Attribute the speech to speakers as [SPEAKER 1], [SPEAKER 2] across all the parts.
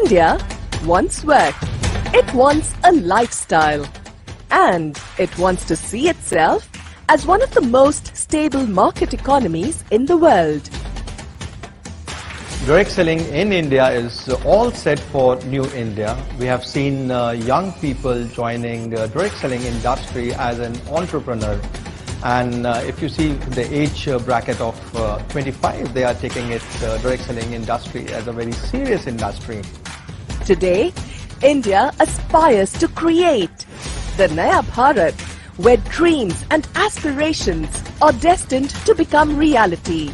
[SPEAKER 1] India wants work, it wants a lifestyle, and it wants to see itself as one of the most stable market economies in the world.
[SPEAKER 2] Direct selling in India is all set for New India. We have seen young people joining the direct selling industry as an entrepreneur. And if you see the age bracket of 25, they are taking it direct selling industry as a very serious industry.
[SPEAKER 1] Today, India aspires to create the Naya Bharat, where dreams and aspirations are destined to become reality.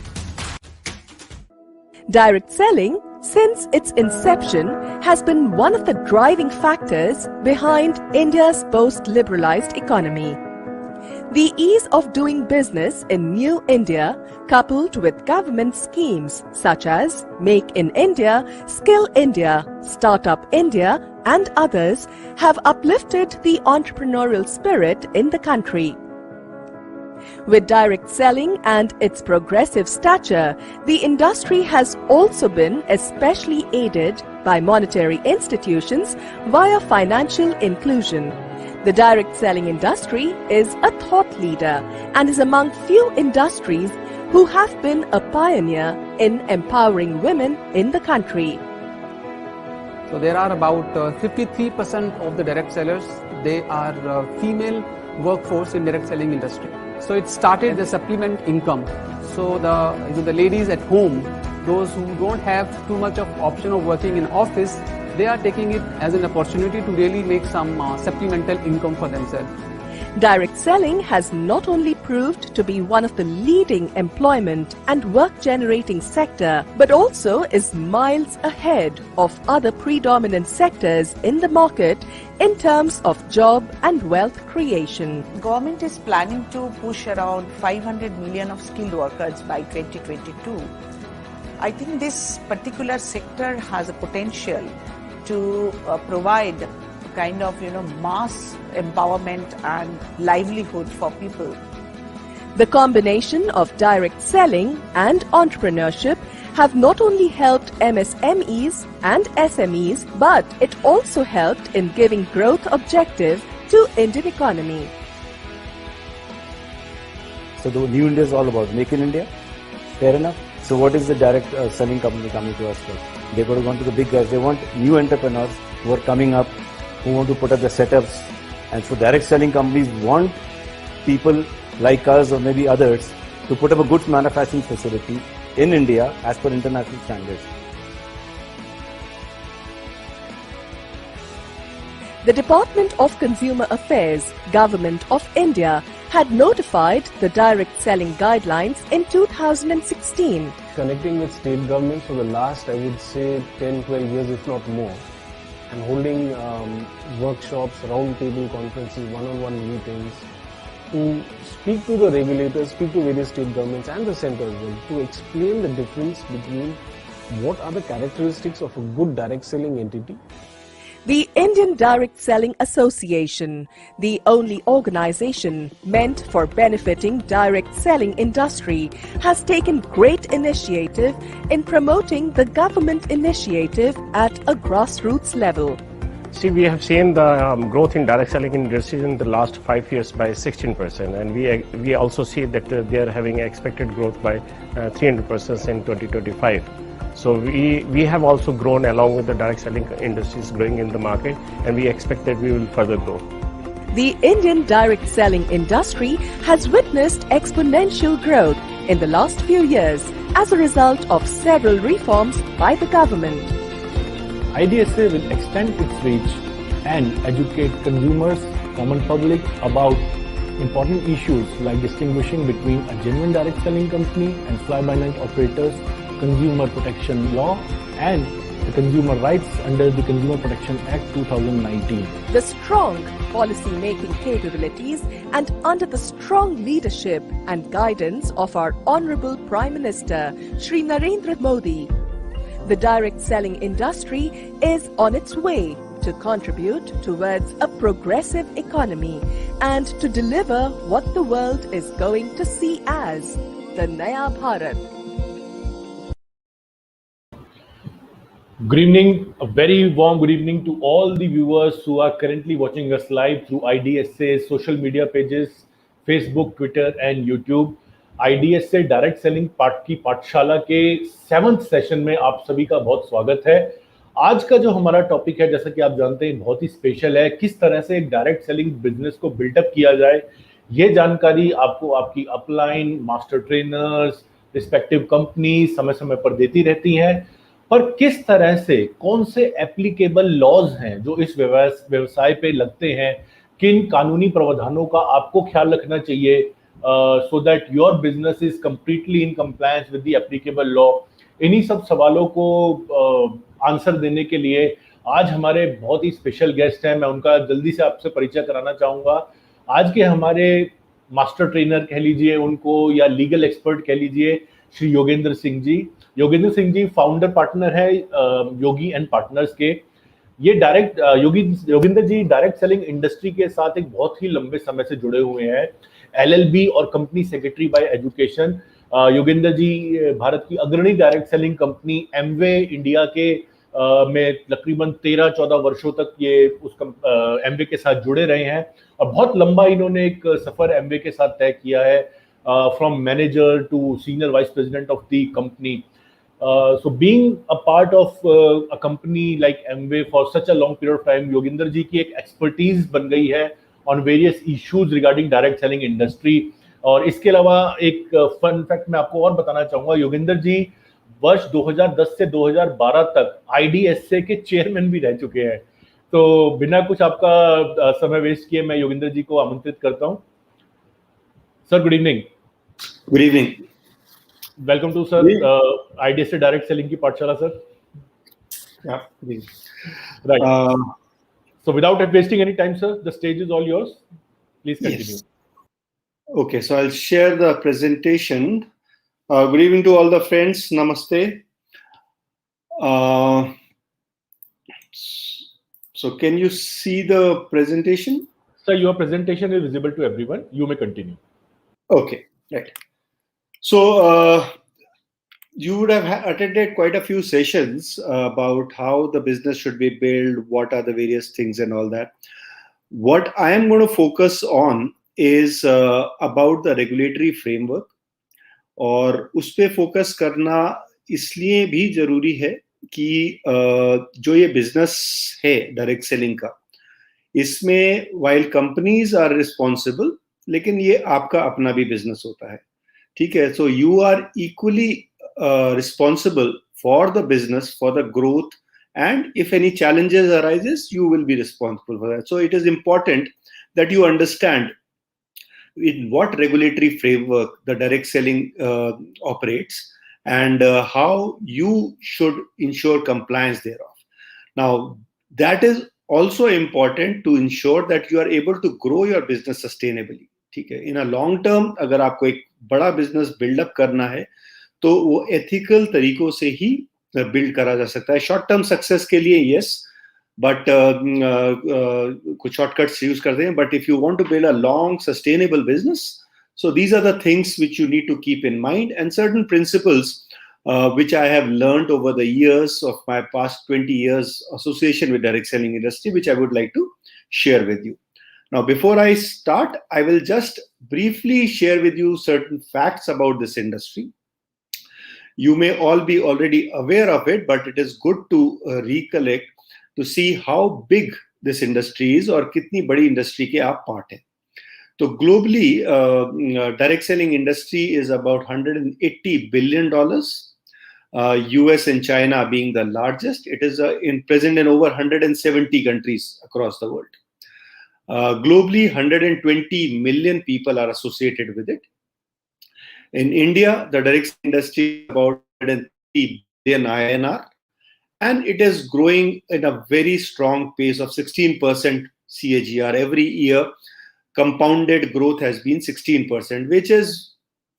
[SPEAKER 1] Direct selling, since its inception, has been one of the driving factors behind India's post-liberalized economy. The ease of doing business in New India, coupled with government schemes such as Make in India, Skill India, Startup India and others, have uplifted the entrepreneurial spirit in the country. With direct selling and its progressive stature, the industry has also been especially aided by monetary institutions via financial inclusion. The direct selling industry is a thought leader and is among few industries who have been a pioneer in empowering women in the country.
[SPEAKER 3] So there are about 53% of the direct sellers, they are female workforce in direct selling industry. So it started the supplement income. So the ladies at home, those who don't have too much of option of working in office, they are taking it as an opportunity to really make some supplemental income for themselves.
[SPEAKER 1] Direct selling has not only proved to be one of the leading employment and work-generating sector, but also is miles ahead of other predominant sectors in the market in terms of job and wealth creation.
[SPEAKER 4] Government is planning to push around 500 million of skilled workers by 2022. I think this particular sector has a potential to provide kind of mass empowerment and livelihood for people.
[SPEAKER 1] The combination of direct selling and entrepreneurship have not only helped MSMEs and SMEs, but it also helped in giving growth objective to Indian economy.
[SPEAKER 5] So the New India is all about Make in India, fair enough. So what is the direct selling company coming to us for? They've got to go to the big guys. They want new entrepreneurs who are coming up, who want to put up the setups. And so direct selling companies want people like us or maybe others to put up a goods manufacturing facility in India as per international standards.
[SPEAKER 1] The Department of Consumer Affairs, Government of India, had notified the direct selling guidelines in 2016.
[SPEAKER 6] Connecting with state governments for the last, I would say, 10-12 years, if not more, and holding workshops, round-table conferences, one-on-one meetings to speak to the regulators, speak to various state governments and the centre as well, to explain the difference between what are the characteristics of a good direct selling entity.
[SPEAKER 1] The Indian Direct Selling Association, the only organization meant for benefiting direct selling industry, has taken great initiative in promoting the government initiative at a grassroots level.
[SPEAKER 7] See, we have seen the growth in direct selling industries in the last 5 years by 16%, and we also see that they are having expected growth by 300% in 2025. So we have also grown along with the direct selling industries growing in the market, and we expect that we will further grow.
[SPEAKER 1] The Indian direct selling industry has witnessed exponential growth in the last few years as a result of several reforms by the government.
[SPEAKER 8] IDSA will extend its reach and educate consumers, common public about important issues like distinguishing between a genuine direct selling company and fly-by-night operators, consumer protection law and the consumer rights under the Consumer Protection Act 2019.
[SPEAKER 1] The strong policy-making capabilities and under the strong leadership and guidance of our Honorable Prime Minister, Shri Narendra Modi, the direct selling industry is on its way to contribute towards a progressive economy and to deliver what the world is going to see as the Naya Bharat.
[SPEAKER 8] Good evening, a very warm good evening to all the viewers who are currently watching us live through IDSA's social media pages, Facebook, Twitter and YouTube. IDSA direct selling part की पाठशाला के 7th session में आप सभी का बहुत स्वागत है। आज का जो हमारा टॉपिक है, जैसा कि आप जानते हैं, बहुत ही स्पेशल है। किस तरह से एक डायरेक्ट सेलिंग बिजनेस को बिल्डअप किया जाए, ये जानकारी आपको आपकी upline, master trainers, respective company समय समय पर देती रहती हैं। पर किस तरह से, कौन से एप्लीकेबल लॉज हैं जो इस व्यवसाय पे लगते हैं, किन कानूनी प्रावधानों का आपको ख्याल रखना चाहिए so that your business is completely in compliance with the applicable law, इन्हीं सब सवालों को आंसर देने के लिए आज हमारे बहुत ही स्पेशल गेस्ट हैं। मैं उनका जल्दी से आपसे परिचय कराना चाहूँगा। आज के हमारे मास्टर ट्रेनर कह लीजिए उनको, या लीगल एक्सपर्ट कह लीजिए, श्री योगेंद्र सिंह जी। योगेंद्र सिंह जी फाउंडर पार्टनर है योगी एंड पार्टनर्स के। ये योगिंदर जी डायरेक्ट सेलिंग इंडस्ट्री के साथ एक बहुत ही लंबे समय से जुड़े हुए हैं। LLB और company secretary by education. Yoginder ji भारत की अग्रणी direct selling company Amway India के में तकरीबन 13-14 वर्षों तक ये उस एमवे के साथ जुड़े रहे हैं, और बहुत लंबा इन्होंने एक सफर एमवे के साथ तय किया है, from manager to senior vice president of the company. So being a part of a company like Amway for such a long period of time, Yoginder ji की एक एक्सपर्टीज बन गई है on various issues regarding direct selling industry. और इसके अलावा एक fun fact मैं आपको और बताना चाहूँगा, योगिंदर जी वर्ष 2010 से 2012 तक IDSA के चेयरमैन भी रह चुके हैं। तो बिना कुछ आपका समय वेस्ट किए मैं योगिंदर जी को आमंत्रित करता हूँ। Sir, good evening.
[SPEAKER 9] Good evening.
[SPEAKER 8] Welcome to sir, IDSA direct selling की पाठशाला sir.
[SPEAKER 9] Yeah.
[SPEAKER 8] Right. So without wasting any time, sir, the stage is all yours. Please continue.
[SPEAKER 9] Yes. Okay, so I'll share the presentation. Good evening to all the friends. Namaste. So can you see the presentation?
[SPEAKER 8] Sir, your presentation is visible to everyone. You may continue.
[SPEAKER 9] Okay, right. So you would have attended quite a few sessions about how the business should be built, what are the various things and all that. What I am going to focus on is about the regulatory framework. और उस पे focus करना इसलिए भी जरूरी है कि जो ये बिजनेस है डायरेक्ट सेलिंग का, इसमें while companies are responsible, लेकिन ये आपका अपना भी बिजनेस होता है, ठीक है। So you are equally responsible for the business, for the growth, and if any challenges arises, you will be responsible for that. So it is important that you understand in what regulatory framework the direct selling operates, and how you should ensure compliance thereof. Now, that is also important to ensure that you are able to grow your business sustainably. ठीक है, इन a long term अगर आपको एक बड़ा business buildup करना है तो वो एथिकल तरीकों से ही बिल्ड करा जा सकता है। शॉर्ट टर्म सक्सेस के लिए यस, बट कुछ शॉर्टकट्स यूज करते हैं, but if you want to build a long sustainable business, so these are the things which you need to keep in mind, and certain principles which I have learned over the years of my past 20 years association with direct selling industry, which I would like to share with you. Now, before I start, I will just briefly share with you certain facts about this industry. You may all be already aware of it, but it is good to recollect to see how big this industry is और कितनी बड़ी industry के आप part हैं. So globally, direct selling industry is about $180 billion. US and China being the largest. It is present in over 170 countries across the world. Globally, 120 million people are associated with it. In India, the direct selling industry is about 130 billion INR, and it is growing at a very strong pace of 16% CAGR. Every year, compounded growth has been 16%, which is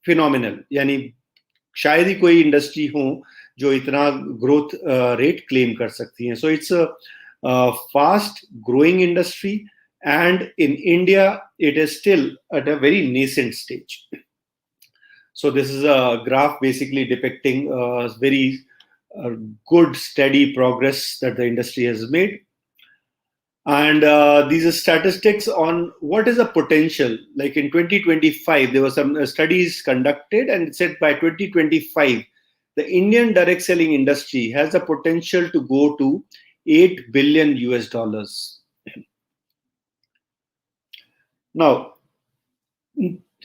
[SPEAKER 9] phenomenal. यानी शायद ही कोई industry हो जो इतना growth rate claim कर सकती है. So it's a fast growing industry, and in India it is still at a very nascent stage. So this is a graph basically depicting very good, steady progress that the industry has made. And these are statistics on what is the potential. Like in 2025, there were some studies conducted, and it said by 2025, the Indian direct selling industry has the potential to go to $8 billion US. Now,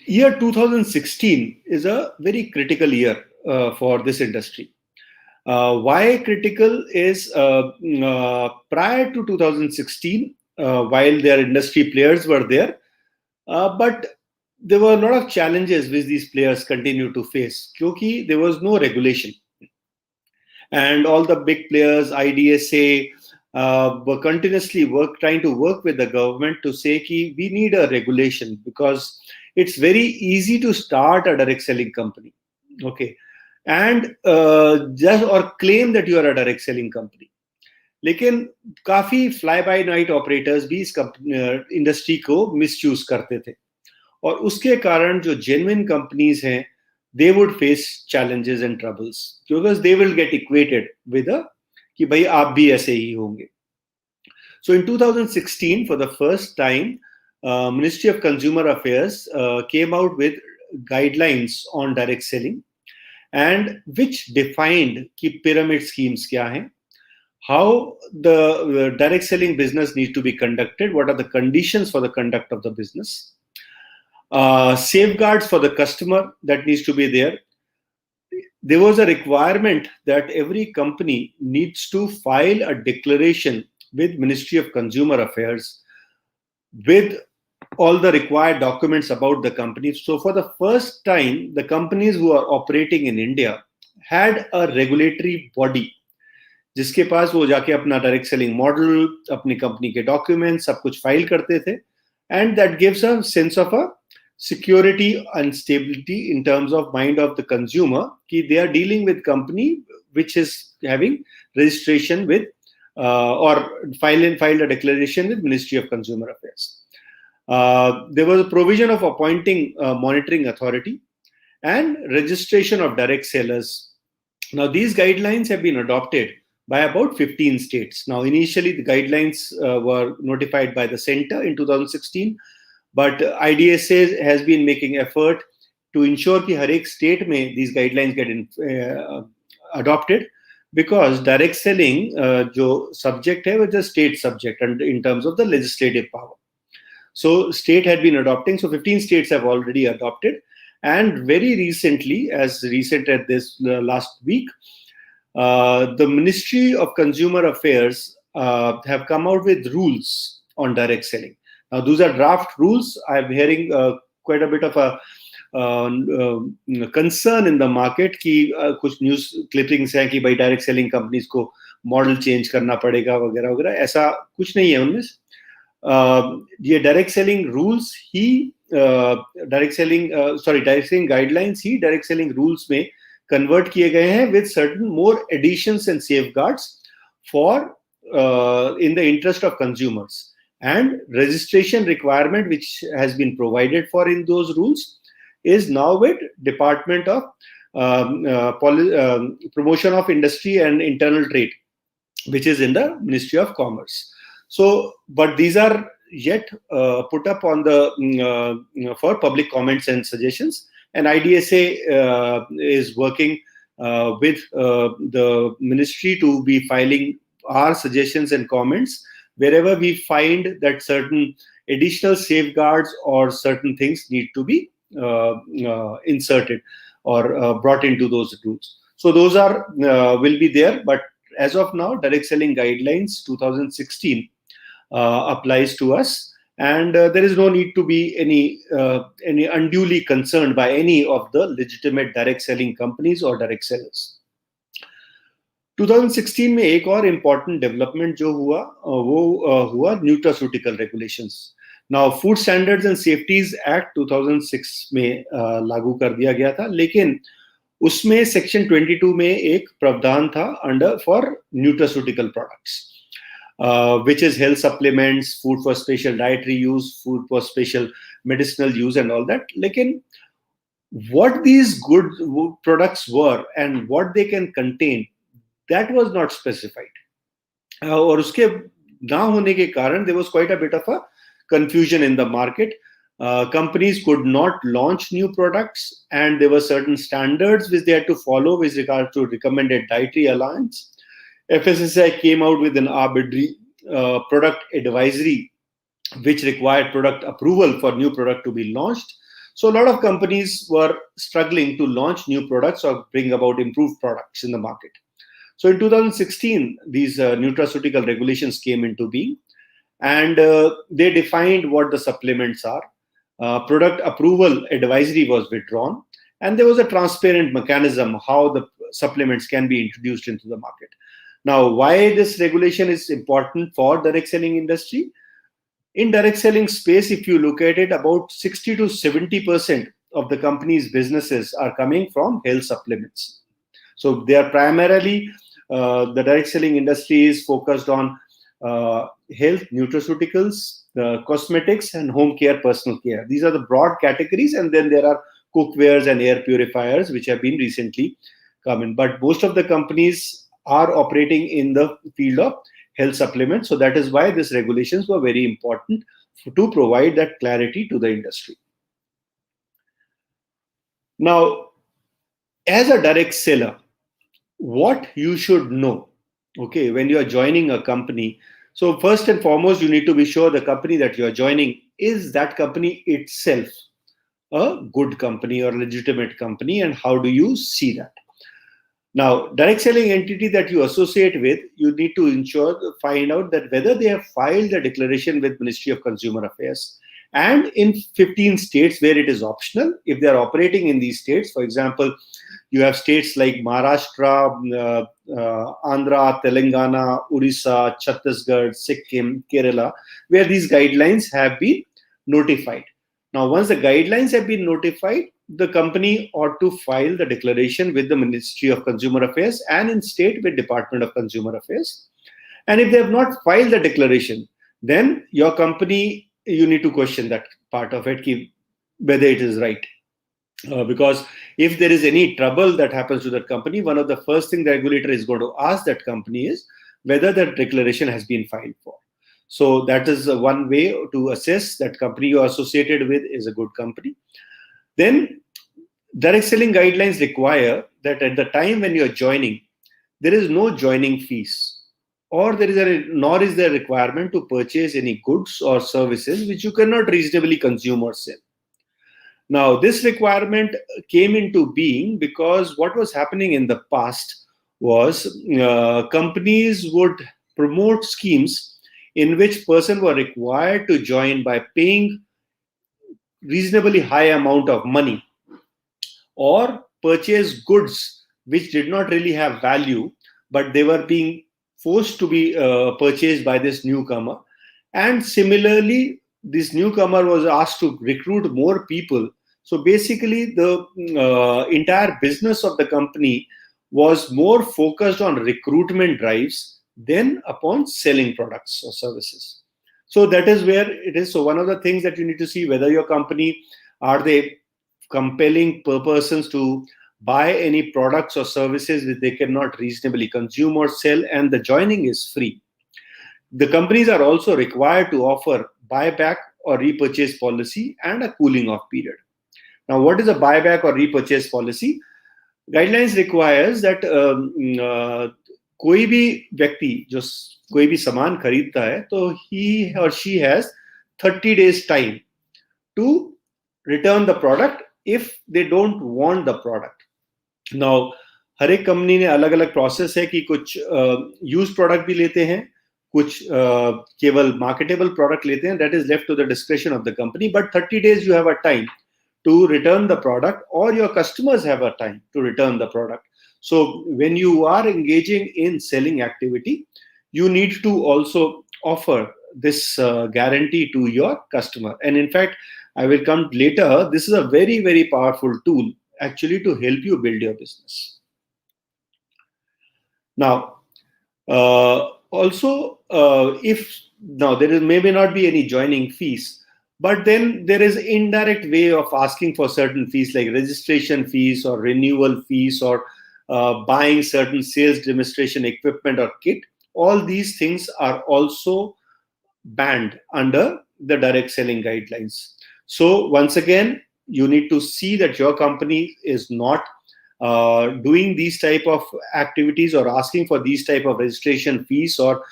[SPEAKER 9] year 2016 is a very critical year for this industry. Why critical is prior to 2016, while their industry players were there, but there were a lot of challenges which these players continue to face, because there was no regulation. And all the big players, IDSA, were continuously trying to work with the government to say ki we need a regulation, because it's very easy to start a direct selling company, okay, and just or claim that you are a direct selling company. लेकिन काफी fly bye night operators भी इस industry को misuse करते थे, और उसके कारण जो जेन्युइन कंपनीज हैं, they would face challenges and troubles because they will get equated with कि भाई आप भी ऐसे ही होंगे. So in 2016, for the first time, Ministry of Consumer Affairs came out with guidelines on direct selling, and which defined कि pyramid schemes क्या हैं, how the direct selling business needs to be conducted, what are the conditions for the conduct of the business, safeguards for the customer that needs to be there. There was a requirement that every company needs to file a declaration with Ministry of Consumer Affairs with all the required documents about the company. So for the first time, the companies who are operating in India had a regulatory body जिसके पास वो जाके अपना direct selling model, अपनी company के document सब कुछ file करते थे, and that gives a sense of a security and stability in terms of mind of the consumer कि they are dealing with company which is having registration with or filed a declaration with Ministry of Consumer Affairs. There was a provision of appointing a monitoring authority and registration of direct sellers. Now these guidelines have been adopted by about 15 states. Now initially the guidelines were notified by the center in 2016. But IDSA has been making effort to ensure कि हर एक state में these guidelines get adopted, because direct selling जो subject है वो the state subject and in terms of the legislative power. So state had been adopting, so 15 states have already adopted, and very recently, as recent as this last week, the Ministry of Consumer Affairs have come out with rules on direct selling. Now, those are draft rules. I'm hearing quite a bit of a concern in the market कि कुछ news clippings हैं कि भाई direct selling companies को model change करना पड़ेगा वगैरह वगैरह. ऐसा कुछ नहीं है उनमें. ये डायरेक्ट सेलिंग रूल्स ही डायरेक्ट सेलिंग गाइडलाइंस ही डायरेक्ट सेलिंग रूल्स में कन्वर्ट किए गए हैं with certain more additions and safeguards for in the interest of consumers. And registration requirement which has been provided for in those rules is now with Department of Promotion of Industry and Internal Trade, which is in the Ministry of Commerce. So, but these are yet put up on the for public comments and suggestions, and IDSA is working with the ministry to be filing our suggestions and comments wherever we find that certain additional safeguards or certain things need to be inserted or brought into those rules. So those are will be there, but as of now, direct selling guidelines 2016 applies to us, and there is no need to be any unduly concerned by any of the legitimate direct selling companies or direct sellers. 2016 में एक और important development जो हुआ वो हुआ nutraceutical regulations. Now food standards and safeties act 2006 में लागू कर दिया गया था, लेकिन उसमें सेक्शन 22 में एक प्रावधान था under for nutraceutical products, which is health supplements, food for special dietary use, food for special medicinal use and all that. लेकिन what these good products were and what they can contain, that was not specified. और उसके ना होने के कारण there was quite a bit of a confusion in the market. Companies could not launch new products, and there were certain standards which they had to follow with regard to recommended dietary allowance. FSSAI came out with an arbitrary product advisory which required product approval for new product to be launched. So a lot of companies were struggling to launch new products or bring about improved products in the market. So in 2016, these nutraceutical regulations came into being, and they defined what the supplements are. Product approval advisory was withdrawn, and there was a transparent mechanism how the supplements can be introduced into the market. Now, why this regulation is important for direct selling industry? In direct selling space, if you look at it, about 60 to 70% of the company's businesses are coming from health supplements. So they are primarily, the direct selling industry is focused on health, nutraceuticals, cosmetics, and home care, personal care. These are the broad categories, and then there are cookwares and air purifiers, which have been recently come in. But most of the companies are operating in the field of health supplements. So that is why these regulations were very important to provide that clarity to the industry. Now, as a direct seller, what you should know, okay, when you are joining a company. So first and foremost, you need to be sure the company that you are joining, is that company itself a good company or legitimate company, and how do you see that? Now, direct selling entity that you associate with, you need to find out that whether they have filed a declaration with Ministry of Consumer Affairs. And in 15 states where it is optional, if they are operating in these states, for example, you have states like Maharashtra, Andhra, Telangana, Orissa, Chhattisgarh, Sikkim, Kerala, where these guidelines have been notified. Now, once the guidelines have been notified, the company ought to file the declaration with the Ministry of Consumer Affairs and in state with Department of Consumer Affairs. And if they have not filed the declaration, then your company, you need to question that part of it, whether it is right. Because if there is any trouble that happens to that company, one of the first things the regulator is going to ask that company is whether that declaration has been filed for. So that is one way to assess that company you are associated with is a good company. Then direct selling guidelines require that at the time when you are joining, there is no joining fees, or nor is there a requirement to purchase any goods or services which you cannot reasonably consume or sell. Now, this requirement came into being because what was happening in the past was companies would promote schemes in which persons were required to join by paying reasonably high amount of money or purchase goods which did not really have value, but they were being forced to be purchased by this newcomer. And similarly, this newcomer was asked to recruit more people. So basically, the entire business of the company was more focused on recruitment drives than upon selling products or services. So that is where it is. So one of the things that you need to see whether your company, are they compelling persons to buy any products or services that they cannot reasonably consume or sell, and the joining is free. The companies are also required to offer buyback or repurchase policy and a cooling off period. Now, what is a buyback or repurchase policy? Guidelines requires that कोई भी व्यक्ति जो कोई भी सामान खरीदता है तो he or she has 30 days time to return the product if they don't want the product. Now, हर एक कंपनी ने अलग अलग प्रोसेस है कि कुछ यूज प्रोडक्ट भी लेते हैं, कुछ केवल मार्केटेबल प्रोडक्ट लेते हैं. That is left to the discretion of the company, but 30 days you have a time to return the product, or your customers have a time to return the product. So when you are engaging in selling activity, you need to also offer this guarantee to your customer. And in fact, I will come later, this is a very, very powerful tool actually to help you build your business. Now, also, there may not be any joining fees, but then there is indirect way of asking for certain fees like registration fees or renewal fees or buying certain sales demonstration equipment or kit. All these things are also banned under the direct selling guidelines. So once again, you need to see that your company is not doing these type of activities or asking for these type of registration fees or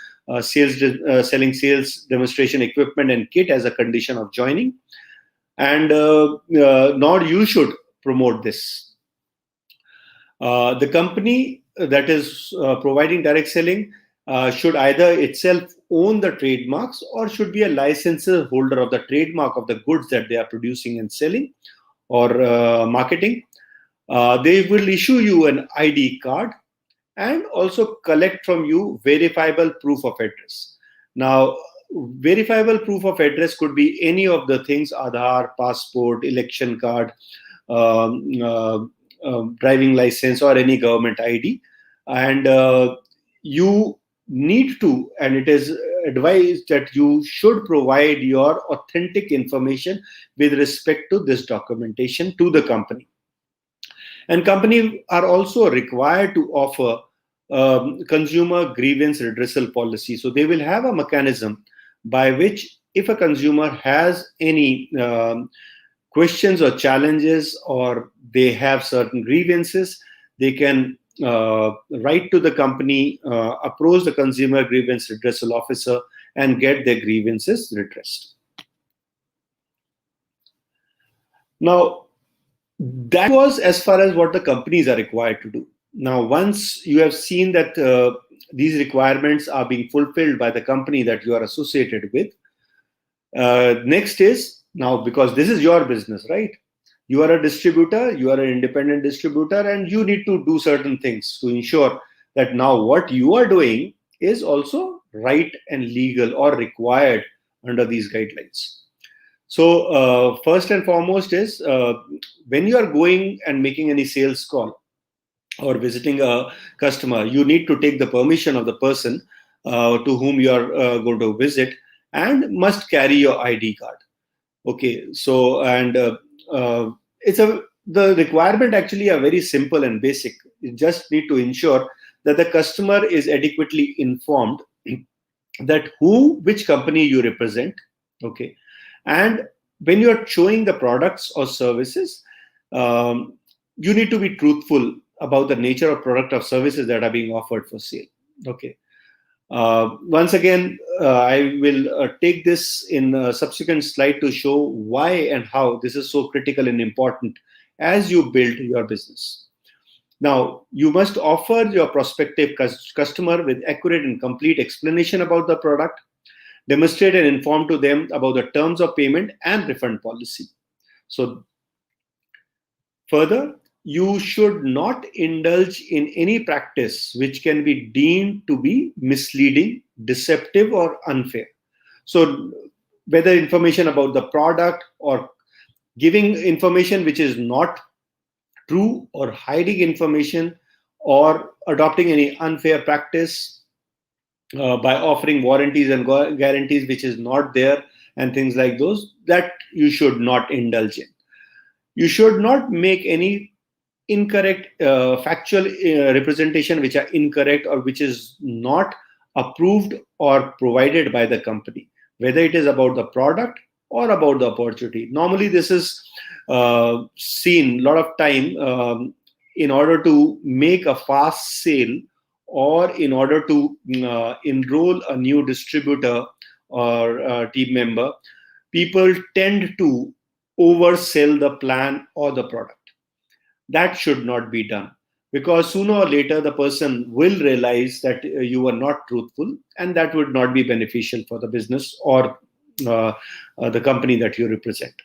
[SPEAKER 9] selling sales demonstration equipment and kit as a condition of joining, and nor you should promote this. The company that is providing direct selling should either itself own the trademarks or should be a licensor holder of the trademark of the goods that they are producing and selling or marketing. They will issue you an ID card and also collect from you verifiable proof of address. Now, verifiable proof of address could be any of the things: Aadhaar, passport, election card, driving license, or any government ID. And you need to, and it is advised that you should provide your authentic information with respect to this documentation to the company. And companies are also required to offer consumer grievance redressal policy. So they will have a mechanism by which, if a consumer has any questions or challenges, or they have certain grievances, they can write to the company, approach the consumer grievance redressal officer, and get their grievances redressed. Now, that was as far as what the companies are required to do. Now, once you have seen that these requirements are being fulfilled by the company that you are associated with, next is, now, because this is your business, right? You are a distributor, you are an independent distributor, and you need to do certain things to ensure that now what you are doing is also right and legal or required under these guidelines. So first and foremost is when you are going and making any sales call or visiting a customer, you need to take the permission of the person to whom you are going to visit, and must carry your ID card. Okay, so and the requirement actually are very simple and basic. You just need to ensure that the customer is adequately informed that which company you represent. Okay, and when you are showing the products or services, you need to be truthful about the nature of product or services that are being offered for sale. Okay. Once again, I will take this in a subsequent slide to show why and how this is so critical and important as you build your business. Now, you must offer your prospective customer with accurate and complete explanation about the product, demonstrate and inform to them about the terms of payment and refund policy. So, further, you should not indulge in any practice which can be deemed to be misleading, deceptive, or unfair. So, whether information about the product or giving information which is not true, or hiding information, or adopting any unfair practice by offering warranties and guarantees which is not there, and things like those, that you should not indulge in. You should not make any incorrect factual representation which are incorrect or which is not approved or provided by the company, whether it is about the product or about the opportunity. Normally this is seen a lot of time in order to make a fast sale, or in order to enroll a new distributor or team member. People tend to oversell the plan or the product. That should not be done, because sooner or later the person will realize that you are not truthful, and that would not be beneficial for the business or the company that you represent.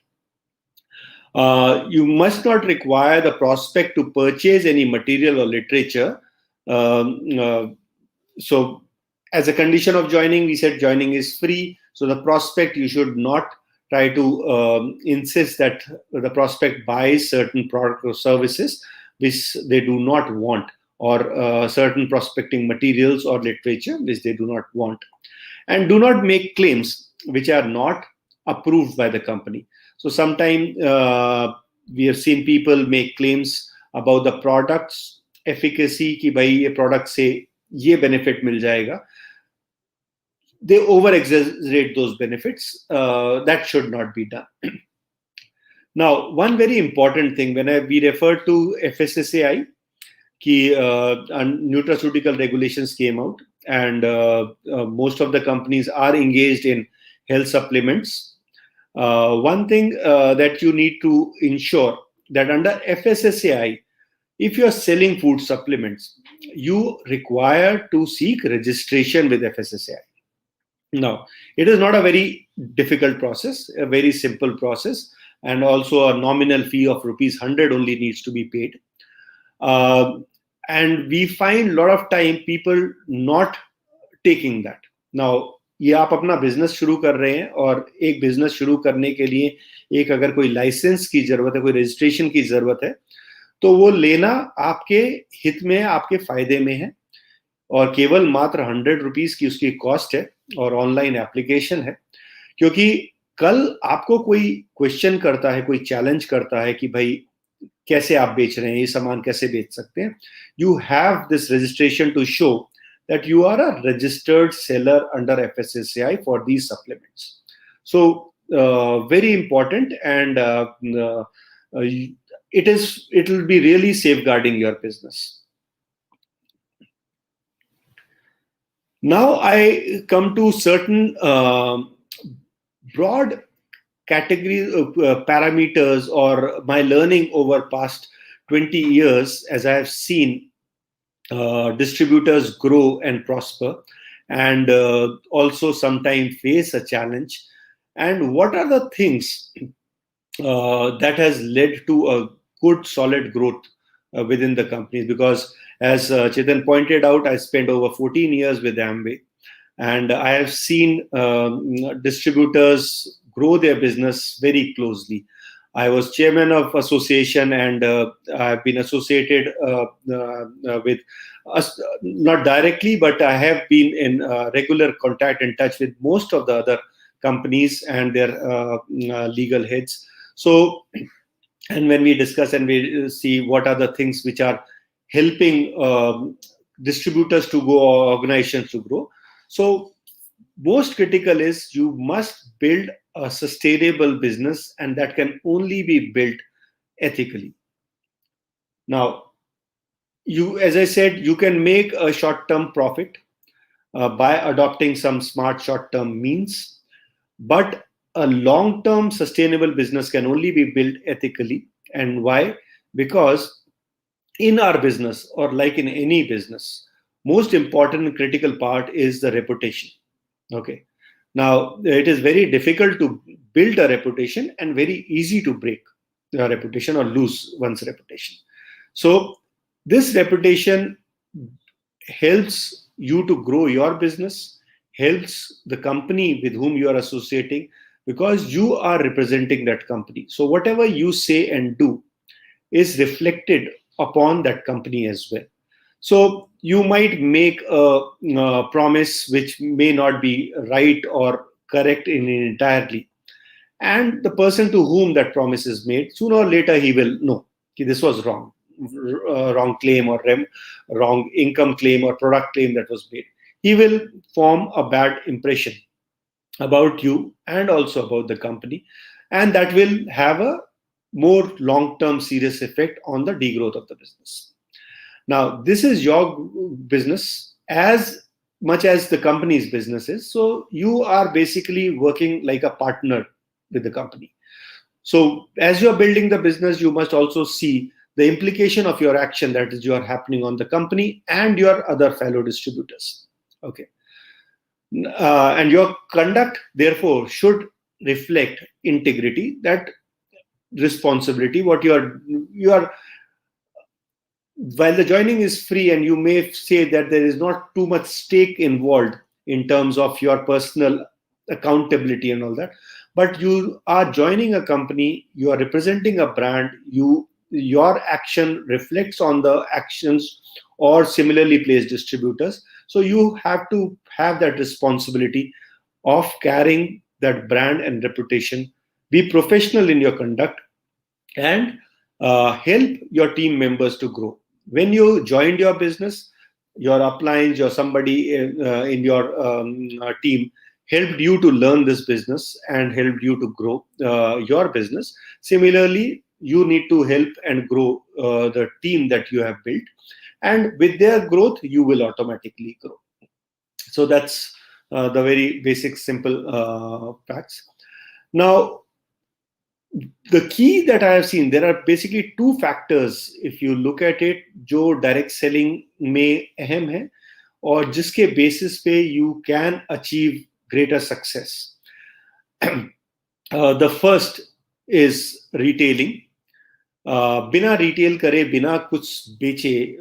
[SPEAKER 9] You must not require the prospect to purchase any material or literature. So as a condition of joining, we said joining is free. So the prospect, you should not try to insist that the prospect buys certain products or services which they do not want, or certain prospecting materials or literature which they do not want. And do not make claims which are not approved by the company. So sometimes we have seen people make claims about the products efficacy कि भाई ये product से ये benefit मिल जाएगा, they over exaggerate those benefits. That should not be done. Now, one very important thing, when we refer to FSSAI, nutraceutical regulations came out, and most of the companies are engaged in health supplements. One thing that you need to ensure that under FSSAI, if you are selling food supplements, you require to seek registration with FSSAI. Now, it is not a very difficult process, a very simple process, and also a nominal fee of ₹100 only needs to be paid. And we find a lot of time people not taking that. Now, ये आप अपना business शुरू कर रहे हैं, और एक business शुरू करने के लिए एक अगर कोई लाइसेंस की जरूरत है, कोई रजिस्ट्रेशन की जरूरत है, तो वो लेना आपके हित में, आपके फायदे में है, और केवल मात्र ₹100 की उसकी कॉस्ट है, और ऑनलाइन एप्लीकेशन है. क्योंकि कल आपको कोई क्वेश्चन करता है, कोई चैलेंज करता है कि भाई कैसे आप बेच रहे हैं, ये सामान कैसे बेच सकते हैं, you have this registration to show that you are a registered seller under FSSAI for these supplements. So very important, and it will be really safeguarding your business. Now I come to certain broad category parameters, or my learning over past 20 years, as I have seen distributors grow and prosper, and also sometimes face a challenge. And what are the things that has led to a good solid growth within the companies? Because as Chetan pointed out, I spent over 14 years with Amway, and I have seen distributors grow their business very closely. I was chairman of association, and I've been associated with us, not directly, but I have been in regular contact and touch with most of the other companies and their legal heads. So, and when we discuss and we see what are the things which are helping distributors to grow, or organizations to grow. So, most critical is you must build a sustainable business, and that can only be built ethically. Now, as I said, you can make a short-term profit by adopting some smart short-term means, but a long-term sustainable business can only be built ethically. And why? Because in our business, or like in any business, most important and critical part is the reputation. Okay. Now, it is very difficult to build a reputation and very easy to break a reputation or lose one's reputation. So, this reputation helps you to grow your business, helps the company with whom you are associating, because you are representing that company. So, whatever you say and do is reflected upon that company as well. So you might make a promise which may not be right or correct entirely. And the person to whom that promise is made, sooner or later he will know that this was wrong. Wrong claim, or wrong income claim, or product claim that was made. He will form a bad impression about you and also about the company. And that will have a more long-term serious effect on the degrowth of the business. Now, this is your business as much as the company's business is. So you are basically working like a partner with the company. So as you're building the business, you must also see the implication of your action that is happening on the company and your other fellow distributors. Okay. And your conduct, therefore, should reflect integrity, that responsibility, what you are. While the joining is free, and you may say that there is not too much stake involved in terms of your personal accountability and all that, but you are joining a company, you are representing a brand, your action reflects on the actions or similarly placed distributors. So you have to have that responsibility of carrying that brand and reputation, be professional in your conduct, and help your team members to grow. When you joined your business, your uplines, your somebody in your team helped you to learn this business and helped you to grow your business. Similarly, you need to help and grow the team that you have built, and with their growth, you will automatically grow. So that's the very basic, simple facts. Now, the key that I have seen, there are basically two factors if you look at it, जो direct selling में अहम है और जिसके basis पे you can achieve greater success. The first is retailing. बिना retail करे, बिना कुछ बेचे,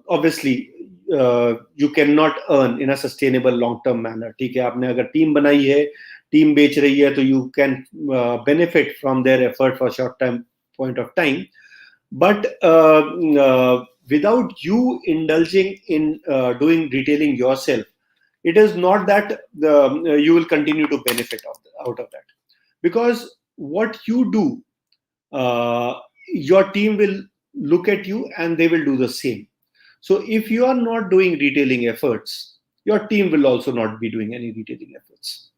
[SPEAKER 9] obviously you cannot earn in a sustainable long-term manner. ठीक है, आपने अगर टीम बनाई है, टीम बेच रही है, तो you can benefit from their effort for short-term point of time. But without you indulging in doing retailing yourself, it is not that you will continue to benefit out of that. Because what you do, your team will look at you and they will do the same. So if you are not doing retailing efforts, your team will also not be doing any retailing efforts.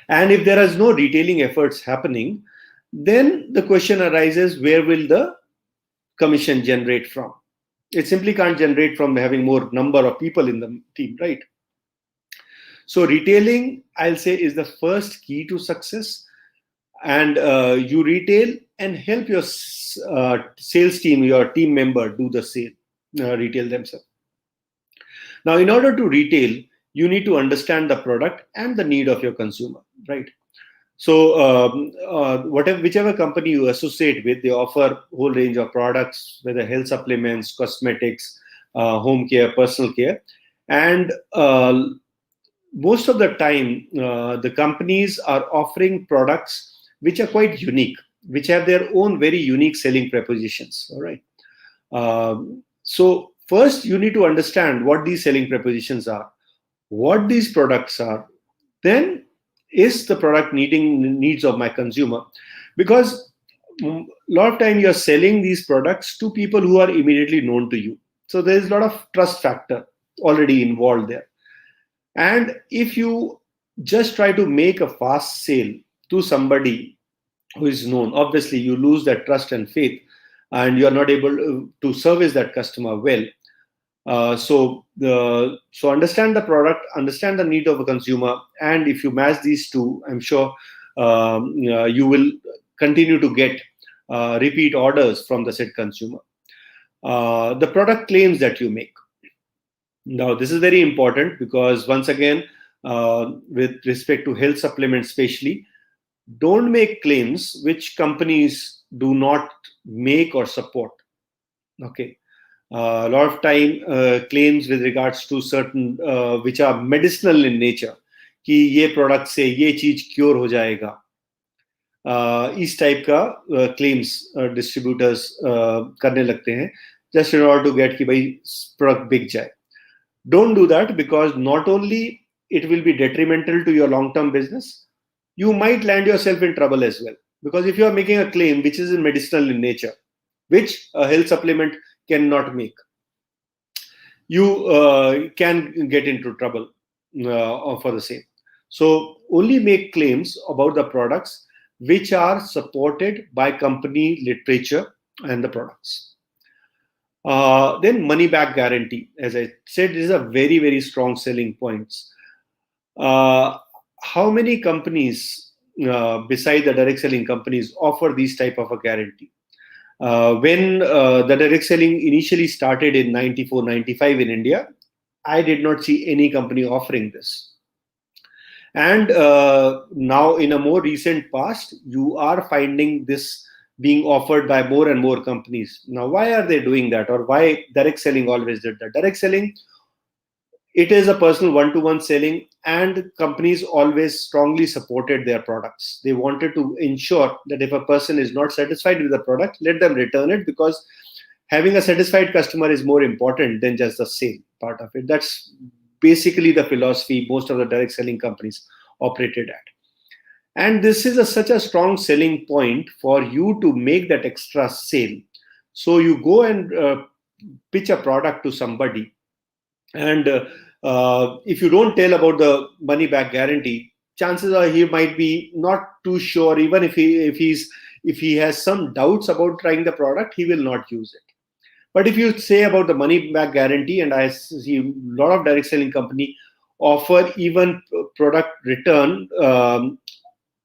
[SPEAKER 9] And if there is no retailing efforts happening, then the question arises, where will the commission generate from? It simply can't generate from having more number of people in the team, right? So retailing, I'll say, is the first key to success. And you retail and help your sales team, your team member, do the sale, retail themselves. Now, in order to retail, you need to understand the product and the need of your consumer, right? So whichever company you associate with, they offer a whole range of products, whether health supplements, cosmetics, home care, personal care. And most of the time, the companies are offering products which are quite unique, which have their own very unique selling propositions. All right. So first, you need to understand what these selling propositions are, what these products are. Then, is the product meeting needs of my consumer? Because a lot of time you're selling these products to people who are immediately known to you. So there's a lot of trust factor already involved there. And if you just try to make a fast sale to somebody who is known, obviously you lose that trust and faith, and you are not able to service that customer well. So understand the product, understand the need of a consumer, and if you match these two, I'm sure you will continue to get repeat orders from the said consumer. The product claims that you make. Now, this is very important because, once again, with respect to health supplements especially, don't make claims which companies do not make or support. Okay. A lot of time claims with regards to certain which are medicinal in nature, कि ये product से ये चीज cure हो जाएगा, इस type का claims distributors करने लगते हैं just in order to get कि भाई product बिक जाए. Don't do that, because not only it will be detrimental to your long-term business, you might land yourself in trouble as well. Because if you are making a claim which is medicinal in nature, which a health supplement cannot make, you can get into trouble for the same. So only make claims about the products which are supported by company literature and the products. Then money back guarantee, as I said, is a very, very strong selling point. How many companies, beside the direct selling companies, offer these type of a guarantee? When the direct selling initially started in 94, 95 in India, I did not see any company offering this. And now, in a more recent past, you are finding this being offered by more and more companies. Now, why are they doing that, or why direct selling always did that? Direct selling, it is a personal one-to-one selling, and companies always strongly supported their products. They wanted to ensure that if a person is not satisfied with the product, let them return it, because having a satisfied customer is more important than just the sale part of it. That's basically the philosophy most of the direct selling companies operated at. And this is such a strong selling point for you to make that extra sale. So you go and pitch a product to somebody, and if you don't tell about the money back guarantee, chances are he might be not too sure. Even if he has some doubts about trying the product, he will not use it. But if you say about the money back guarantee, and I see a lot of direct selling company offer even product return,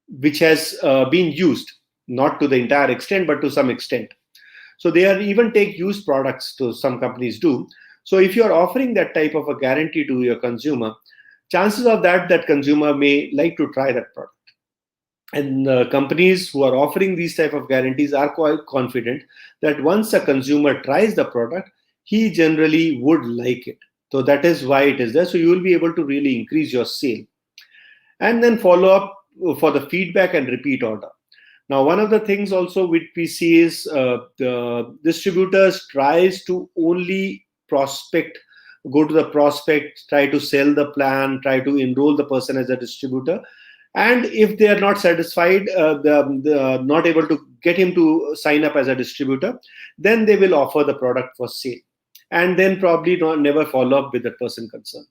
[SPEAKER 9] which has been used, not to the entire extent, but to some extent. So they are even take used products, to some companies do. So if you are offering that type of a guarantee to your consumer, chances of that consumer may like to try that product. And companies who are offering these type of guarantees are quite confident that once a consumer tries the product, he generally would like it. So that is why it is there. So you will be able to really increase your sale. And then follow up for the feedback and repeat order. Now, one of the things also which we see is the distributors tries to only prospect, go to the prospect, try to sell the plan, try to enroll the person as a distributor. And if they are not satisfied, they're not able to get him to sign up as a distributor, then they will offer the product for sale, and then probably never follow up with the person concerned.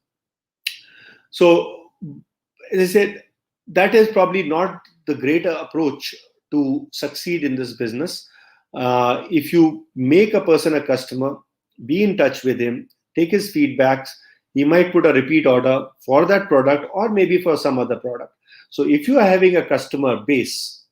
[SPEAKER 9] So, as I said, that is probably not the greater approach to succeed in this business. If you make a person a customer, be in touch with him, take his feedbacks, he might put a repeat order for that product or maybe for some other product. So if you are having a customer base,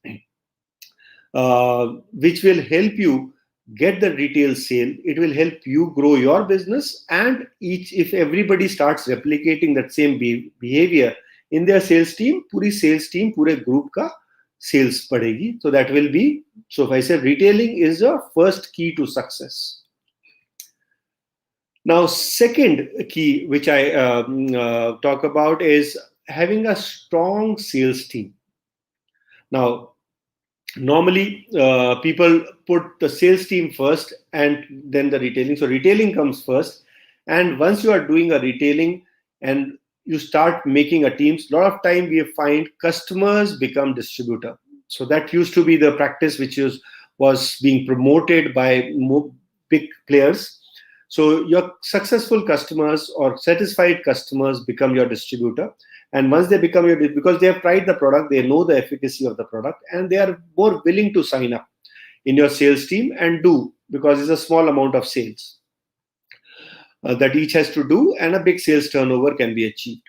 [SPEAKER 9] which will help you get the retail sale, it will help you grow your business, and if everybody starts replicating that same behavior in their sales team, puri sales team, pure group ka sales padegi. So that will be, so if I say retailing is the first key to success. Now, second key which I talk about is having a strong sales team. Now, normally people put the sales team first and then the retailing. So retailing comes first, and once you are doing a retailing and you start making a team, a lot of time we find customers become distributor. So that used to be the practice which was being promoted by big players. So your successful customers or satisfied customers become your distributor. And once they become your, because they have tried the product, they know the efficacy of the product, and they are more willing to sign up in your sales team and do, because it's a small amount of sales that each has to do, and a big sales turnover can be achieved.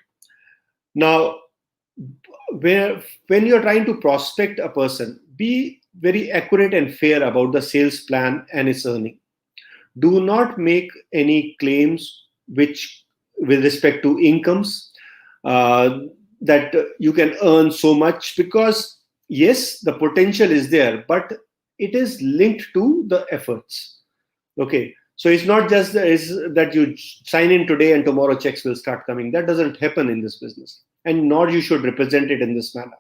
[SPEAKER 9] Now, when you're trying to prospect a person, be very accurate and fair about the sales plan and its earning. Do not make any claims which, with respect to incomes, that you can earn so much, because yes, the potential is there, but it is linked to the efforts. Okay, so it's not just that you sign in today and tomorrow checks will start coming. That doesn't happen in this business, and nor you should represent it in this manner.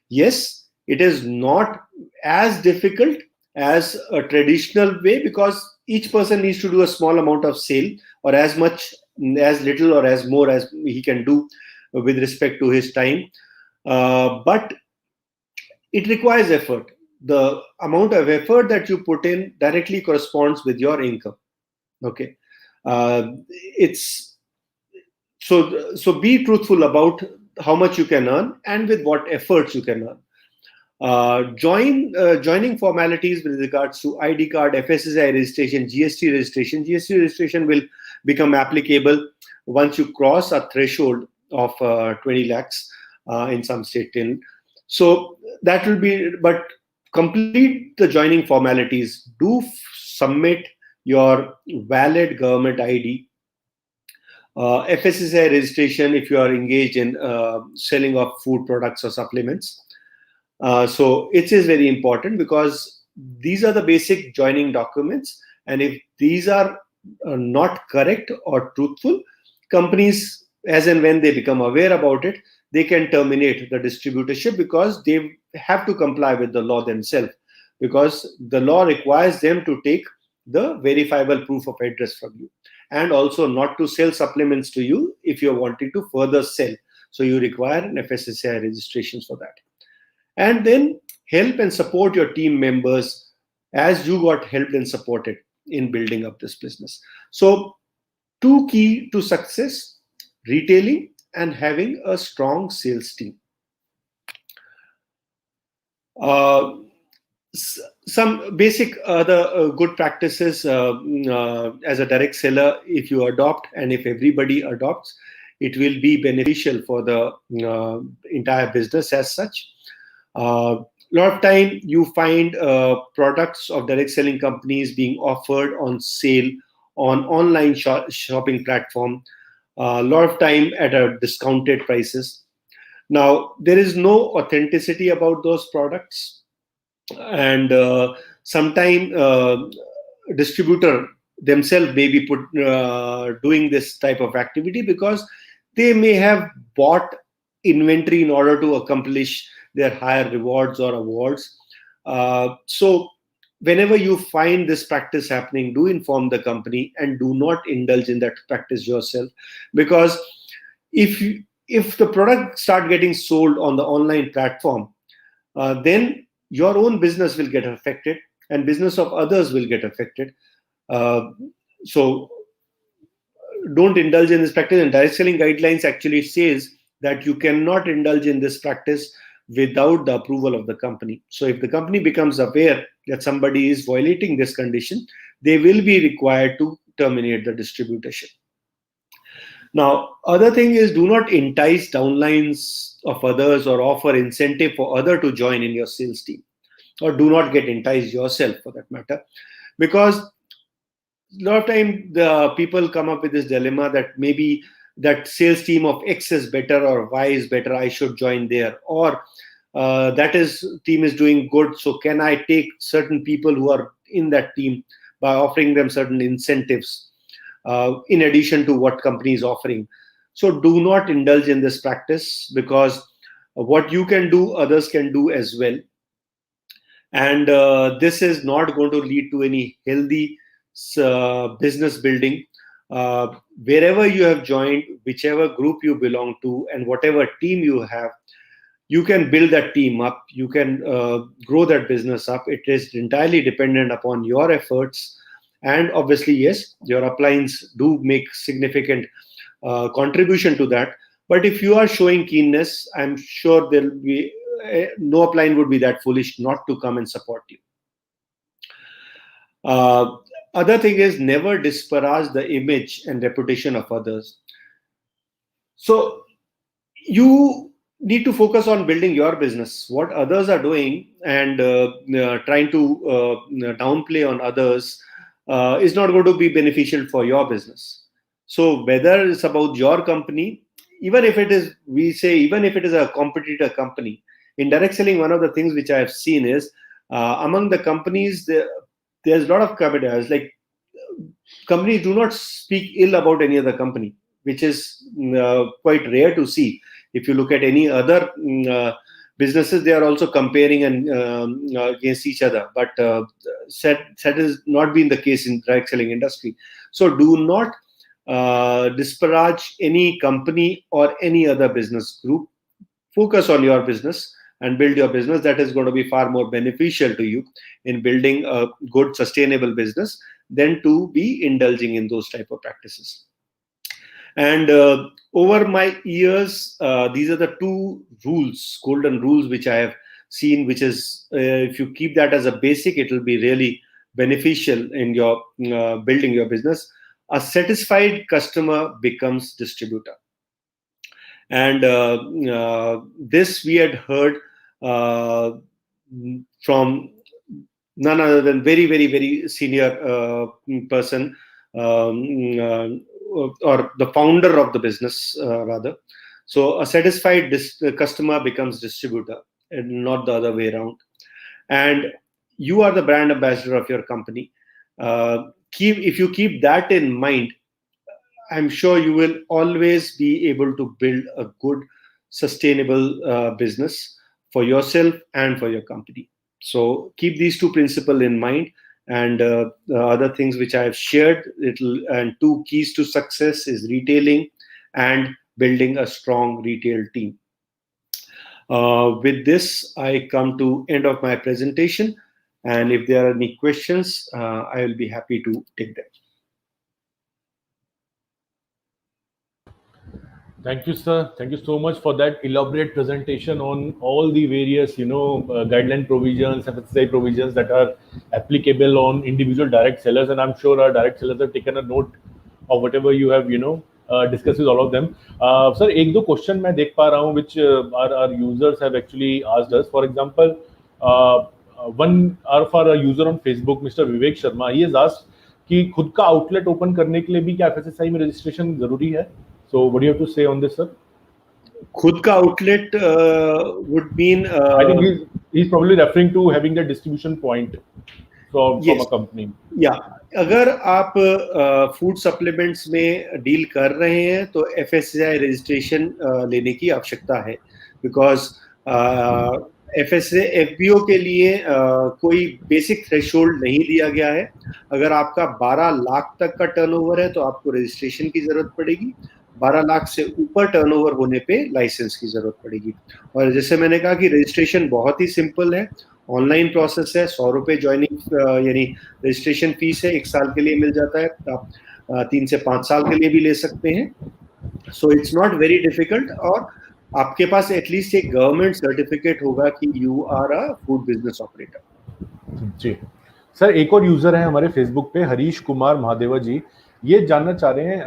[SPEAKER 9] Yes, it is not as difficult as a traditional way, because each person needs to do a small amount of sale, or as much, as little or as more as he can do with respect to his time. But it requires effort. The amount of effort that you put in directly corresponds with your income. Okay, it's so be truthful about how much you can earn and with what efforts you can earn. Joining formalities with regards to ID card, FSSAI registration, GST registration. GST registration will become applicable once you cross a threshold of 20 lakhs in some state. So that will be, but complete the joining formalities. Do submit your valid government ID. FSSAI registration if you are engaged in selling of food products or supplements. So it is very important, because these are the basic joining documents, and if these are not correct or truthful, companies, as and when they become aware about it, they can terminate the distributorship, because they have to comply with the law themselves, because the law requires them to take the verifiable proof of address from you, and also not to sell supplements to you if you're wanting to further sell. So you require an FSSAI registration for that. And then help and support your team members as you got helped and supported. in building up this business. So, two key to success: retailing and having a strong sales team. Some basic other good practices as a direct seller, if you adopt and if everybody adopts, it will be beneficial for the entire business as such. Lot of time you find products of direct selling companies being offered on sale on online shopping platform, a lot of time at a discounted prices. Now, there is no authenticity about those products, and sometime distributor themselves may be doing this type of activity because they may have bought inventory in order to accomplish their higher rewards or awards. So whenever you find this practice happening, do inform the company and do not indulge in that practice yourself, because if the product start getting sold on the online platform, then your own business will get affected and business of others will get affected. So don't indulge in this practice. And direct selling guidelines actually says that you cannot indulge in this practice without the approval of the company. So if the company becomes aware that somebody is violating this condition, they will be required to terminate the distributorship. Now, other thing is, do not entice downlines of others or offer incentive for other to join in your sales team, or do not get enticed yourself for that matter, because a lot of time the people come up with this dilemma that maybe that sales team of X is better or Y is better, I should join there, or that team is doing good, so can I take certain people who are in that team by offering them certain incentives in addition to what company is offering. So do not indulge in this practice, because what you can do, others can do as well. And this is not going to lead to any healthy business building. Wherever you have joined, whichever group you belong to, and whatever team you have, you can build that team up. You can grow that business up. It is entirely dependent upon your efforts. And obviously, yes, your uplines do make significant contribution to that. But if you are showing keenness, I'm sure there will be no upline would be that foolish not to come and support you. Other thing is, never disparage the image and reputation of others. So you need to focus on building your business. What others are doing and trying to downplay on others is not going to be beneficial for your business. So whether it's about your company, even if it is, even if it is a competitor company, in direct selling, one of the things which I have seen is among the companies, there's a lot of competitors. Like, companies do not speak ill about any other company, which is quite rare to see. If you look at any other businesses, they are also comparing and against each other. But that has not been the case in direct selling industry. So do not disparage any company or any other business group. Focus on your business and build your business. That is going to be far more beneficial to you in building a good, sustainable business than to be indulging in those type of practices. And over my years, these are the two rules, golden rules, which I have seen, which is if you keep that as a basic, it will be really beneficial in your building your business. A satisfied customer becomes distributor. And this we had heard from none other than very, very, very senior person, or the founder of the business, rather. So a satisfied customer becomes distributor, and not the other way around. And you are the brand ambassador of your company. If you keep that in mind, I'm sure you will always be able to build a good, sustainable business for yourself and for your company. So keep these two principles in mind, and the other things which I have shared. And two keys to success is retailing and building a strong retail team. With this, I come to end of my presentation, And if there are any questions, I will be happy to take them.
[SPEAKER 8] Thank you, sir. Thank you so much for that elaborate presentation on all the various, guideline provisions, FSI provisions that are applicable on individual direct sellers. And I'm sure our direct sellers have taken a note of whatever you have, discussed with all of them. Sir, एक दो question मैं देख पा रहा हूँ which our users have actually asked us. For example, one of our user on Facebook, Mr. Vivek Sharma, he has asked कि खुद का आउटलेट ओपन करने के लिए भी क्या FSSAI में रजिस्ट्रेशन जरूरी है? So what do you have to say on this, sir?
[SPEAKER 9] खुद का outlet would mean
[SPEAKER 8] I think he's probably referring to having the distribution point from a company.
[SPEAKER 9] Yeah, अगर आप फूड सप्लीमेंट्स में deal कर रहे हैं तो FSSAI रजिस्ट्रेशन लेने की आवश्यकता है, बिकॉज FBO के लिए कोई बेसिक थ्रेशोल्ड नहीं दिया गया है. अगर आपका 12 लाख तक का टर्नओवर है तो आपको रजिस्ट्रेशन की जरूरत पड़ेगी. 12 लाख से ऊपर टर्नओवर होने पे लाइसेंस की जरूरत पड़ेगी. और जैसे मैंने कहा कि रजिस्ट्रेशन बहुत ही सिंपल है, ऑनलाइन प्रोसेस है. 100 रुपए ज्वाइनिंग यानी रजिस्ट्रेशन फीस है, 1 साल के लिए मिल जाता है. आप 3 से 5 साल के लिए भी ले सकते हैं. So it's not very difficult. और आपके पास एटलीस्ट एक गवर्नमेंट सर्टिफिकेट होगा कि you are a food business operator.
[SPEAKER 8] जी सर, एक और यूजर है हमारे फेसबुक पे, हरीश कुमार महादेवा जी. ये जानना चाह रहे हैं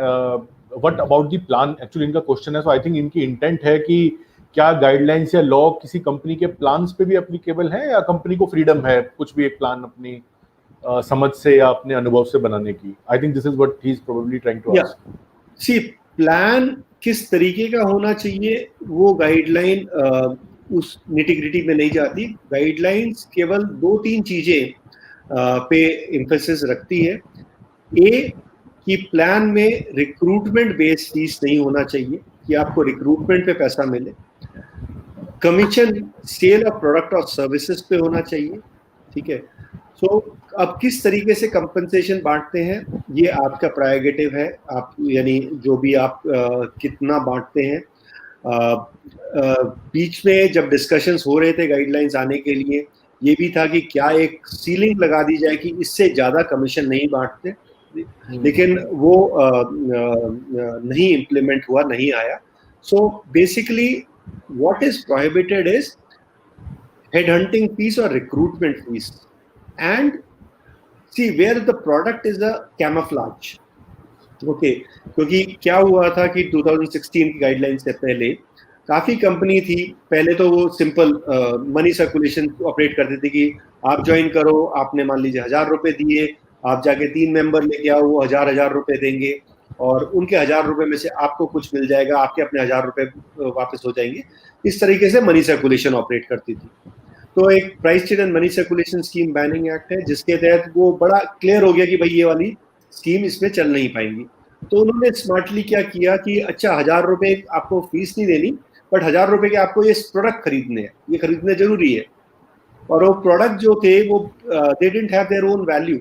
[SPEAKER 8] what about the plan. Actually इनका क्वेश्चन है, सो आई थिंक इनकी इंटेंट है कि क्या गाइडलाइंस या लॉ किसी कंपनी के प्लान्स पे भी एप्लीकेबल है या कंपनी को फ्रीडम है कुछ भी एक प्लान अपनी समझ से या अपने अनुभव से बनाने की. I think this is what he is probably trying to ask.
[SPEAKER 9] See, plan किस तरीके का होना चाहिए वो गाइडलाइन उस निटिग्रिटी में नहीं जाती. गाइडलाइंस केवल 2-3 चीजें पे एम्फेसिस रखती है. ए, कि प्लान में रिक्रूटमेंट बेस्ड फीस नहीं होना चाहिए कि आपको रिक्रूटमेंट पे पैसा मिले. कमीशन सेल ऑफ प्रोडक्ट और सर्विसेज पे होना चाहिए. ठीक है. सो अब किस तरीके से कंपनसेशन बांटते हैं ये आपका प्रायोगेटिव है. आप यानी जो भी आप कितना बांटते हैं. बीच में जब डिस्कशंस हो रहे थे गाइडलाइंस आने के लिए, ये भी था कि क्या एक सीलिंग लगा दी जाए कि इससे ज्यादा कमीशन नहीं बांटते, लेकिन वो नहीं इम्प्लीमेंट हुआ, नहीं आया. So basically what is prohibited is head hunting fees और recruitment fees. And see where the product is a camouflage. Okay, क्योंकि क्या हुआ था कि 2016 की गाइडलाइन से पहले काफी कंपनी थी. पहले तो वो सिंपल मनी सर्कुलेशन ऑपरेट करती थी कि आप ज्वाइन करो, आपने मान लीजिए 1000 रुपए दिए, आप जाके 3 मेंबर लेके आओ, वो 1000 रुपए देंगे और उनके 1000 रुपए में से आपको कुछ मिल जाएगा, आपके अपने 1000 रुपए वापस हो जाएंगे. इस तरीके से मनी सर्कुलेशन ऑपरेट करती थी. तो एक price chain and money circulation scheme banning act है जिसके तहत वो बड़ा क्लियर हो गया कि भाई ये वाली स्कीम इसमें चल नहीं पाएंगी. तो उन्होंने स्मार्टली क्या किया कि अच्छा 1000 रुपए आपको फीस नहीं देनी, बट 1000 रुपए के आपको ये प्रोडक्ट खरीदने हैं, ये खरीदने जरूरी है. और वो प्रोडक्ट जो थे वो they didn't have their own value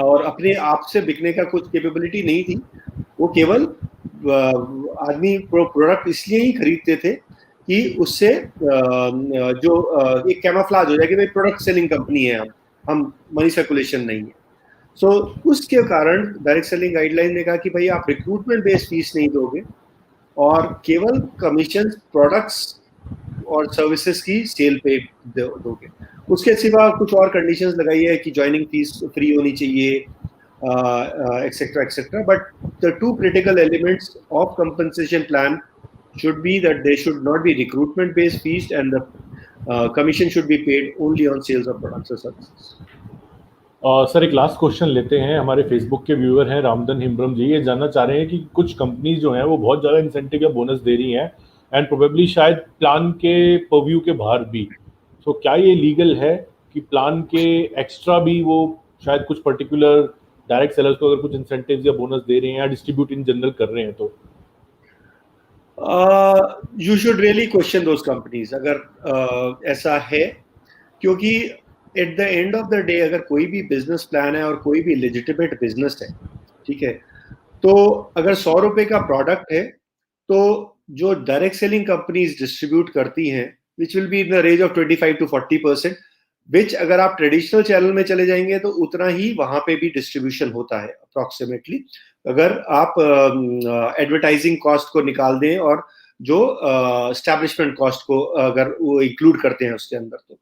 [SPEAKER 9] और अपने आप से बिकने का कुछ कैपेबिलिटी नहीं थी. वो केवल आदमी प्रोडक्ट इसलिए ही खरीदते थे कि उससे जो एक कैमोफ्लेज हो जाए कि भाई प्रोडक्ट सेलिंग कंपनी है, हम मनी सर्कुलेशन नहीं है. सो उसके कारण डायरेक्ट सेलिंग गाइडलाइन ने कहा कि भाई आप रिक्रूटमेंट बेस्ड फीस नहीं दोगे और केवल कमीशन प्रोडक्ट्स और सर्विसेज की सेल पे दोगे. उसके सिवा कुछ और कंडीशंस लगाई है कि ज्वाइनिंग फीस फ्री होनी चाहिए, etcetera etcetera. But the 2 critical elements of compensation plan should be that they should not be recruitment based fees and the commission should be paid only on sales of products or services.
[SPEAKER 8] Sir, एक last question लेते हैं. हमारे Facebook के viewer हैं रामधन हिम्ब्रम जी. ये जानना चाह रहे हैं कि कुछ कंपनीज जो हैं वो बहुत ज़्यादा इंसेंटिव या बोनस दे रही हैं एंड प्रोबेबली शायद प्लान के परव्यू के बाहर भी. सो क्या ये लीगल है कि प्लान के एक्स्ट्रा भी वो शायद कुछ पर्टिकुलर डायरेक्ट सेलर्स को अगर कुछ इंसेंटिव्स या बोनस दे रहे हैं या डिस्ट्रीब्यूट इन जनरल कर रहे हैं तो?
[SPEAKER 9] You should really question those companies अगर ऐसा है, क्योंकि at the end of the day अगर कोई भी बिजनेस प्लान है और कोई भी लेजिटिमेट बिजनेस है, ठीक है, तो अगर 100 रुपए का प्रोडक्ट है तो जो डायरेक्ट सेलिंग कंपनीज डिस्ट्रीब्यूट करती हैं which will be in the range of 25 to 40%, विच अगर आप ट्रेडिशनल चैनल में चले जाएंगे तो उतना ही वहां पे भी डिस्ट्रीब्यूशन होता है अप्रोक्सीमेटली, अगर आप एडवर्टाइजिंग कॉस्ट को निकाल दें और जो एस्टैब्लिशमेंट कॉस्ट को अगर वो इंक्लूड करते हैं उसके अंदर तो.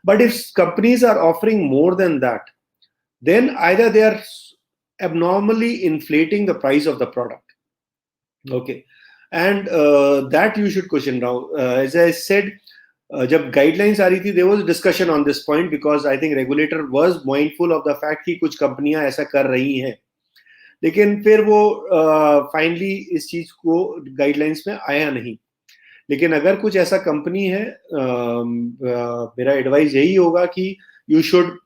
[SPEAKER 9] But if companies are offering more than that, then either they are abnormally inflating the price of the product. Okay, and that you should question now. As I said, जब guidelines आ रही थी, there was a discussion on this point because I think regulator was mindful of the fact कि कुछ कंपनियां ऐसा कर रही हैं, लेकिन फिर वो फाइनली इस चीज को गाइडलाइंस में आया नहीं. लेकिन अगर कुछ ऐसा कंपनी है, मेरा एडवाइस यही होगा कि you should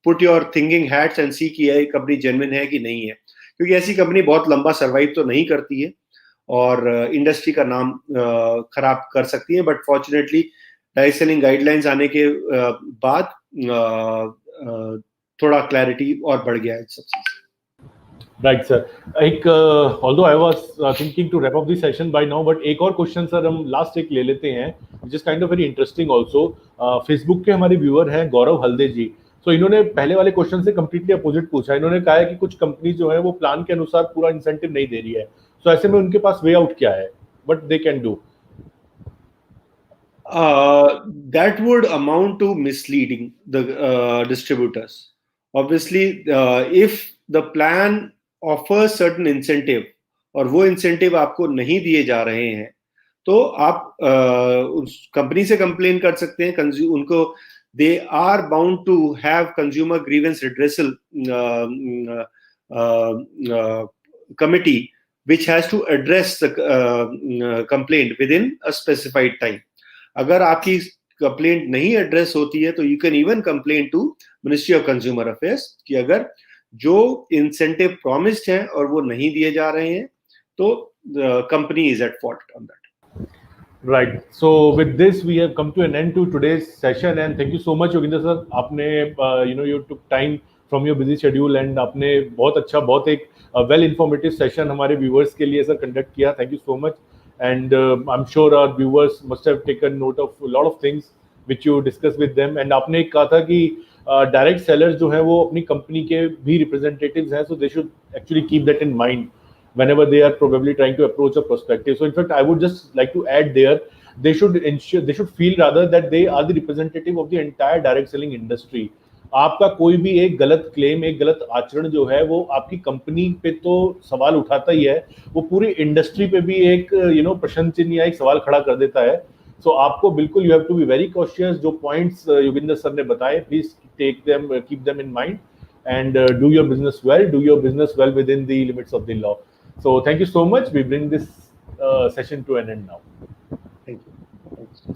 [SPEAKER 9] put your thinking hats and see कि ये कंपनी जेन्युइन है कि नहीं है, क्योंकि ऐसी कंपनी बहुत लंबा सर्वाइव तो नहीं करती है और इंडस्ट्री का नाम खराब कर सकती है. But fortunately direct selling guidelines आने के बाद थोड़ा क्लैरिटी और बढ़ गया है सब चीज.
[SPEAKER 8] Right sir. एक although I was thinking to wrap up this session by now, but एक और क्वेश्चन सर हम लास्ट एक ले लेते हैं, which is kind of very interesting also. Facebook के हमारे व्यूअर हैं गौरव हल्दे जी. तो इन्होंने पहले वाले क्वेश्चन से कंप्लीटली अपोजिट पूछा. इन्होंने कहा है कि कुछ कंपनी जो है वो प्लान के अनुसार पूरा इंसेंटिव नहीं दे रही है, तो ऐसे में उनके पास वे आउट क्या है, what they can do?
[SPEAKER 9] That would amount to misleading the distributors. Obviously, if the plan offers certain incentive और वो इंसेंटिव आपको नहीं दिए जा रहे हैं, तो आप उस कंपनी से कंप्लेन कर सकते हैं. उनको they are bound to have consumer grievance redressal committee which has to address the complaint within a specified time. अगर आपकी कंप्लेंट नहीं एड्रेस होती है तो you can even complain to ministry of consumer affairs कि अगर जो इंसेंटिव प्रॉमिस्ड हैं और वो नहीं दिए जा रहे हैं तो company is at fault on that.
[SPEAKER 8] Right. So with this, we have come to an end to today's session, and thank you so much, Yoginder sir. आपने you took time from your busy schedule and आपने बहुत अच्छा, बहुत एक well informative session हमारे viewers के लिए sir conduct किया. Thank you so much, and I'm sure our viewers must have taken note of a lot of things which you discussed with them. And आपने कहा था कि direct sellers जो हैं वो अपनी company के भी representatives हैं, so they should actually keep that in mind whenever they are probably trying to approach a prospective. So in fact, I would just like to add there, they should feel rather that they are the representative of the entire direct selling industry. आपका कोई भी एक गलत claim, एक गलत आचरण जो है वो आपकी कंपनी पे तो सवाल उठाता ही है, वो पूरी इंडस्ट्री पे भी एक प्रश्न चिन्ह या एक सवाल खड़ा कर देता है. सो आपको बिल्कुल you have to be very cautious. जो पॉइंट्स योगिंदर सर ने बताए, please take them, keep them in mind, and do your business well within the limits of the law. So thank you so much. We bring this session to an end now.
[SPEAKER 9] Thank you.